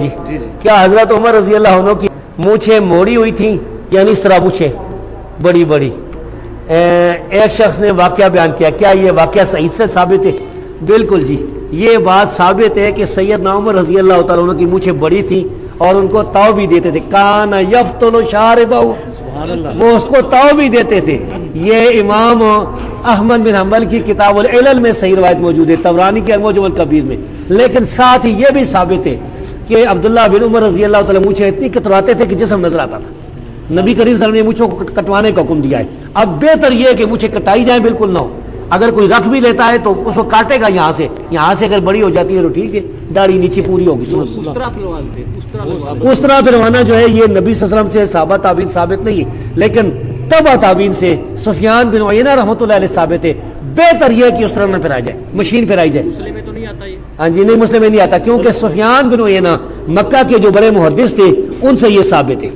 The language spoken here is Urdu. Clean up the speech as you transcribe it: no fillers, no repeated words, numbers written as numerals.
جی کیا حضرت عمر رضی اللہ عنہ کی مونچھیں موڑی ہوئی تھیں یعنی اس طرح مونچھیں بڑی بڑی؟ ایک شخص نے واقعہ بیان کیا، کیا یہ واقعہ صحیح سے ثابت ہے؟ بالکل جی، یہ بات ثابت ہے کہ سیدنا عمر رضی اللہ تعالیٰ عنہ کی مونچھیں بڑی تھیں اور ان کو تاؤ بھی دیتے تھے، کان یفتل شاربہ، وہ اس کو تاؤ بھی دیتے تھے۔ یہ امام احمد بن حنبل کی کتاب العلل میں صحیح روایت موجود ہے، طبرانی کے المعجم الکبیر میں۔ لیکن ساتھ ہی یہ بھی ثابت ہے کہ عبداللہ بن عمر رضی اللہ تعالیٰ مونچھیں اتنی کتراتے تھے کہ جسم نظر آتا تھا۔ نبی کریم صلی اللہ علیہ وسلم نے مونچھوں کو کٹوانے کا حکم دیا ہے۔ اب بہتر یہ ہے کہ مونچھیں کٹائی جائیں، بالکل نہ ہو۔ اگر کوئی رکھ بھی لیتا ہے تو اس کو کاٹے گا یہاں سے اگر بڑی ہو جاتی ہے تو ٹھیک ہے، داڑھی نیچے پوری ہوگی۔ اس طرح پھروانا جو ہے یہ نبی صلی اللہ علیہ وسلم سے صحابہ تابعین ثابت نہیں ہے، لیکن تبع تابعین سے سفیان بن عیینہ رحمۃ اللہ علیہ ثابت ہے۔ بہتر یہ ہے کہ اس طرح نہ پھرائی جائے، مشین پھرائی جائے۔ مسلم میں تو نہیں آتا یہ؟ ہاں جی نہیں، مسلم میں نہیں آتا، کیونکہ سفیان بن عیینہ مکہ کے جو بڑے محدث تھے ان سے یہ ثابت ہے۔